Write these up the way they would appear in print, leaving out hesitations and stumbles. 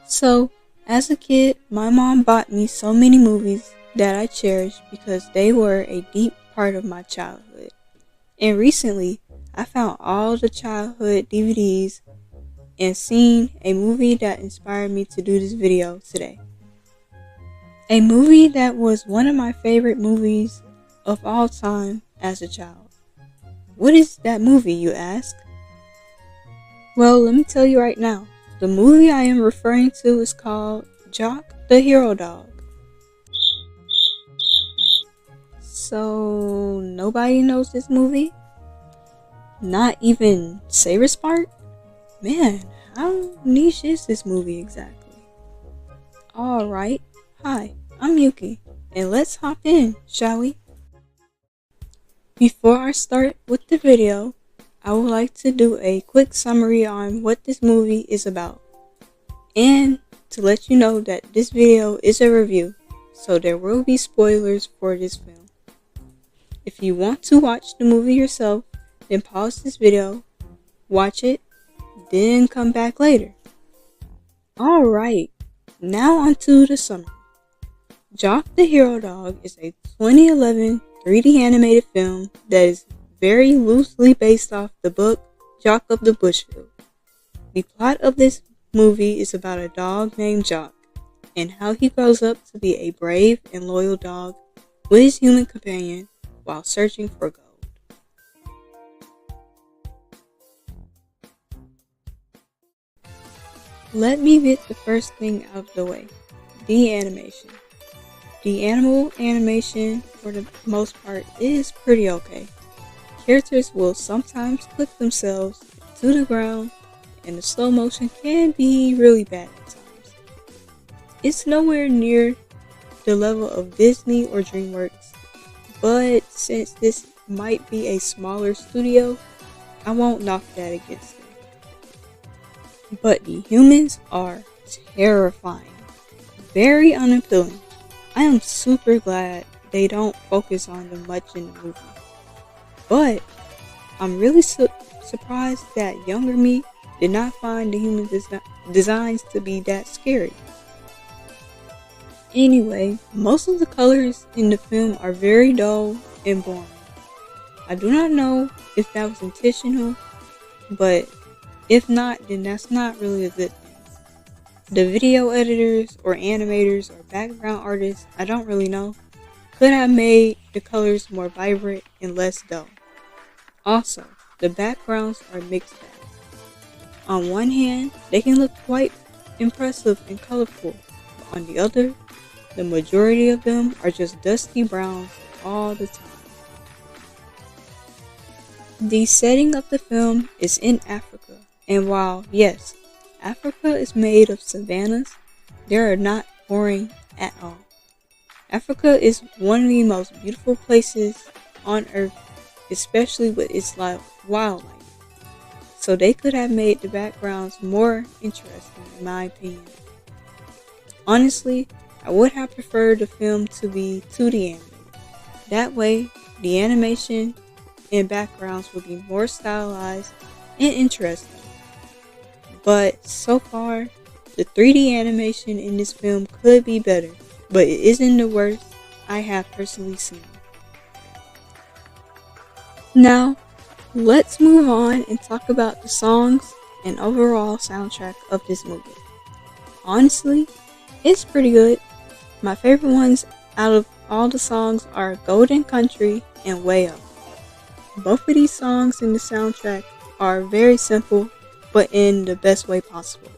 So, as a kid, my mom bought me so many movies that I cherish because they were a deep part of my childhood. And recently, I found all the childhood DVDs and seen a movie that inspired me to do this video today. A movie that was one of my favorite movies of all time as a child. What is that movie, you ask? Well, let me tell you right now. The movie I am referring to is called Jock the Hero Dog. So, nobody knows this movie? Not even Saber's part? Man, how niche is this movie exactly? Alright, hi, I'm Yuki, and let's hop in, shall we? Before I start with the video, I would like to do a quick summary on what this movie is about, and to let you know that this video is a review, so there will be spoilers for this film. If you want to watch the movie yourself, then pause this video, watch it, then come back later. Alright, now onto the summary. Jock the Hero Dog is a 2011 3D animated film that is very loosely based off the book Jock of the Bushville. The plot of this movie is about a dog named Jock and how he grows up to be a brave and loyal dog with his human companion while searching for gold. Let me get the first thing out of the way, the animation. The animal animation, for the most part, is pretty okay. Characters will sometimes click themselves to the ground, and the slow motion can be really bad at times. It's nowhere near the level of Disney or DreamWorks, but since this might be a smaller studio, I won't knock that against them. But the humans are terrifying, very unappealing. I am super glad they don't focus on them much in the movie. But I'm really surprised that younger me did not find the human designs to be that scary. Anyway, most of the colors in the film are very dull and boring. I do not know if that was intentional, but if not, then that's not really a good thing. The video editors or animators or background artists, I don't really know, could have made the colors more vibrant and less dull. Also, the backgrounds are mixed bags. On one hand, they can look quite impressive and colorful, but on the other, the majority of them are just dusty browns all the time. The setting of the film is in Africa, and while, yes, Africa is made of savannas, they are not boring at all. Africa is one of the most beautiful places on earth, especially with its wildlife. So they could have made the backgrounds more interesting in my opinion. Honestly, I would have preferred the film to be 2D animated. That way, the animation and backgrounds would be more stylized and interesting. But so far, the 3D animation in this film could be better, but it isn't the worst I have personally seen. Now, let's move on and talk about the songs and overall soundtrack of this movie. Honestly, it's pretty good. My favorite ones out of all the songs are Golden Country and Way Up. Both of these songs in the soundtrack are very simple, but in the best way possible.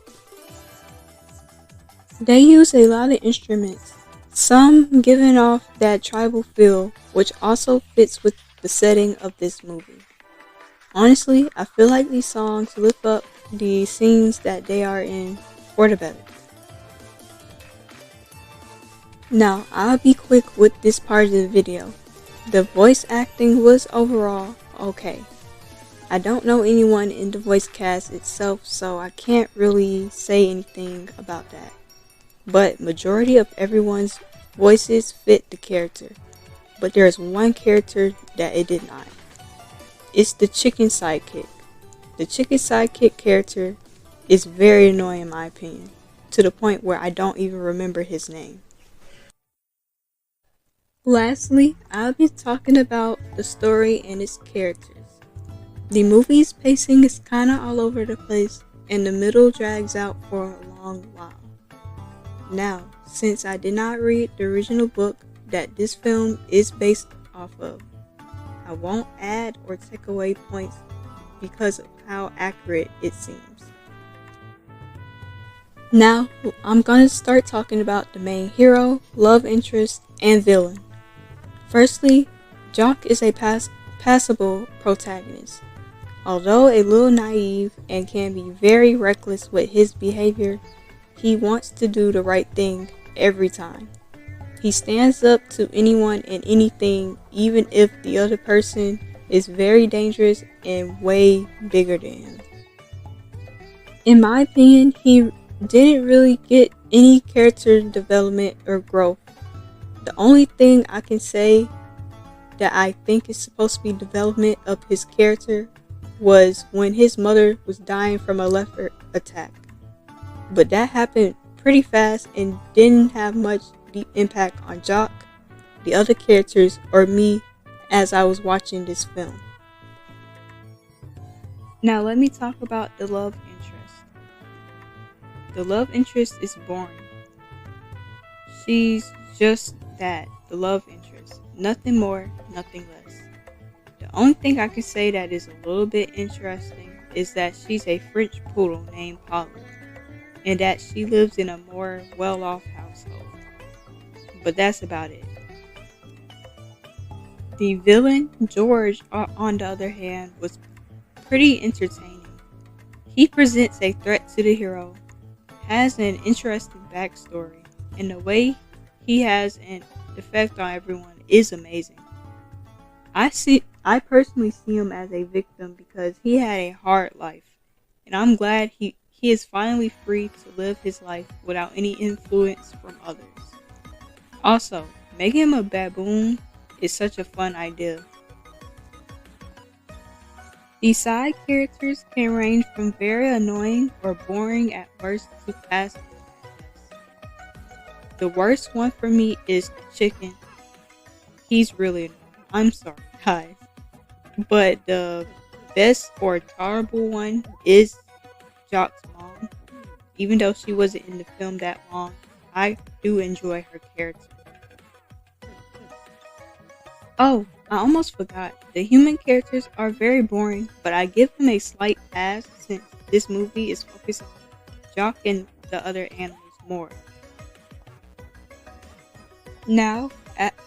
They use a lot of instruments, some giving off that tribal feel, which also fits with the setting of this movie. Honestly, I feel like these songs lift up the scenes that they are in for the better. Now, I'll be quick with this part of the video. The voice acting was overall okay. I don't know anyone in the voice cast itself, so I can't really say anything about that. But majority of everyone's voices fit the character. But there's one character that it did not. It's the chicken sidekick. The chicken sidekick character is very annoying in my opinion. to the point where I don't even remember his name. Lastly, I'll be talking about the story and its characters. The movie's pacing is kinda all over the place, and the middle drags out for a long while. Now, since I did not read the original book that this film is based off of, I won't add or take away points because of how accurate it seems. Now, I'm gonna start talking about the main hero, love interest, and villain. Firstly, Jock is a passable protagonist. Although a little naive and can be very reckless with his behavior, he wants to do the right thing every time. He stands up to anyone and anything, even if the other person is very dangerous and way bigger than him. In my opinion, he didn't really get any character development or growth. The only thing I can say that I think is supposed to be development of his character was when his mother was dying from a leopard attack. But that happened pretty fast and didn't have much deep impact on Jock, the other characters, or me as I was watching this film. Now let me talk about the love interest. The love interest is boring. She's just that, the love interest. Nothing more, nothing less. The only thing I can say that is a little bit interesting is that she's a French poodle named Polly, and that she lives in a more well-off household. But that's about it. The villain, George, on the other hand, was pretty entertaining. He presents a threat to the hero, has an interesting backstory, and the way he has an effect on everyone is amazing. I personally see him as a victim because he had a hard life, and I'm glad he is finally free to live his life without any influence from others. Also, making him a baboon is such a fun idea. The side characters can range from very annoying or boring at worst to passive at best. The worst one for me is the chicken. He's really annoying. I'm sorry, guys. But the best or tolerable one is Jock's mom. Even though she wasn't in the film that long, I do enjoy her character. Oh, I almost forgot. The human characters are very boring, but I give them a slight pass since this movie is focused on Jock and the other animals more. Now,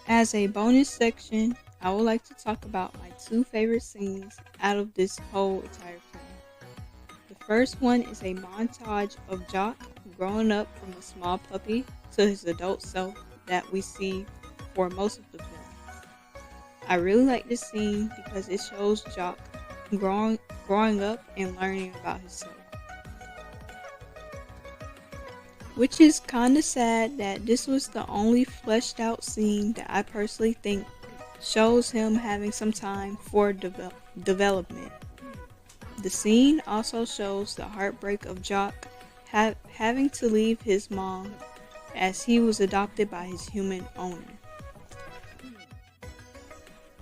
as a bonus section, I would like to talk about my two favorite scenes out of this whole entire film. The first one is a montage of Jock growing up from a small puppy to his adult self that we see for most of the film. I really like this scene because it shows Jock growing up and learning about himself. Which is kinda sad that this was the only fleshed out scene that I personally think shows him having some time for development. The scene also shows the heartbreak of Jock having to leave his mom as he was adopted by his human owner.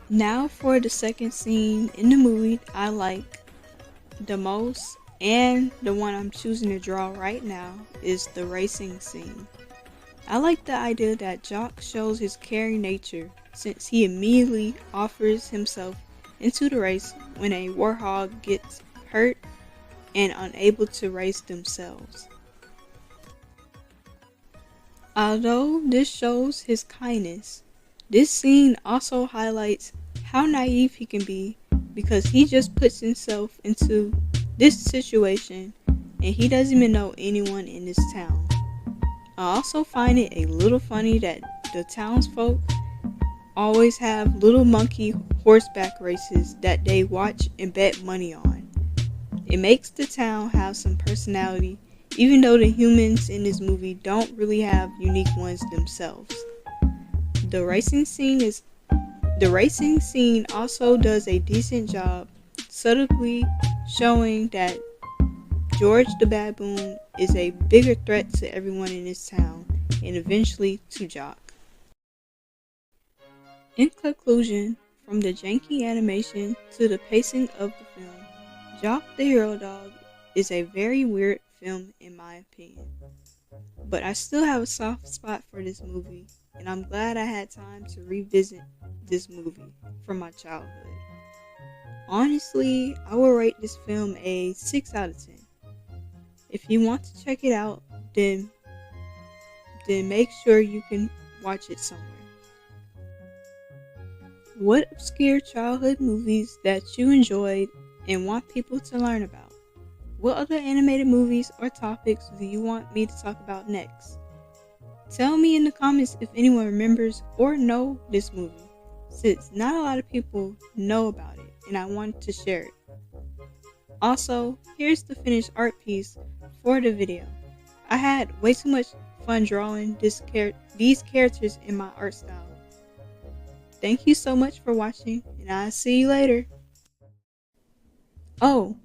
Now for the second scene in the movie I like the most, and the one I'm choosing to draw right now, is the racing scene. I like the idea that Jock shows his caring nature since he immediately offers himself into the race when a warthog gets hurt and unable to race themselves. Although this shows his kindness, this scene also highlights how naive he can be because he just puts himself into this situation and he doesn't even know anyone in this town. I also find it a little funny that the townsfolk always have little monkey horseback races that they watch and bet money on. It makes the town have some personality, even though the humans in this movie don't really have unique ones themselves. The racing scene also does a decent job subtly showing that George the baboon is a bigger threat to everyone in this town and eventually to Jock. In conclusion, from the janky animation to the pacing of the film, Jock the Hero Dog is a very weird film in my opinion. But I still have a soft spot for this movie, and I'm glad I had time to revisit this movie from my childhood. Honestly, I will rate this film a 6 out of 10. If you want to check it out, then make sure you can watch it somewhere. What obscure childhood movies that you enjoyed and want people to learn about? What other animated movies or topics do you want me to talk about next? Tell me in the comments if anyone remembers or know this movie, since not a lot of people know about it and I wanted to share it. Also, here's the finished art piece for the video. I had way too much fun drawing these characters in my art style. Thank you so much for watching, and I'll see you later. Oh,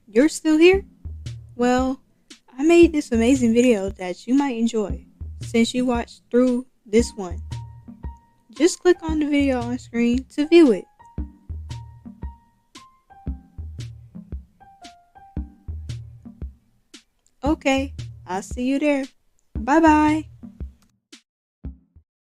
you're still here? Well, I made this amazing video that you might enjoy since you watched through this one. Just click on the video on screen to view it. Okay, I'll see you there. Bye bye.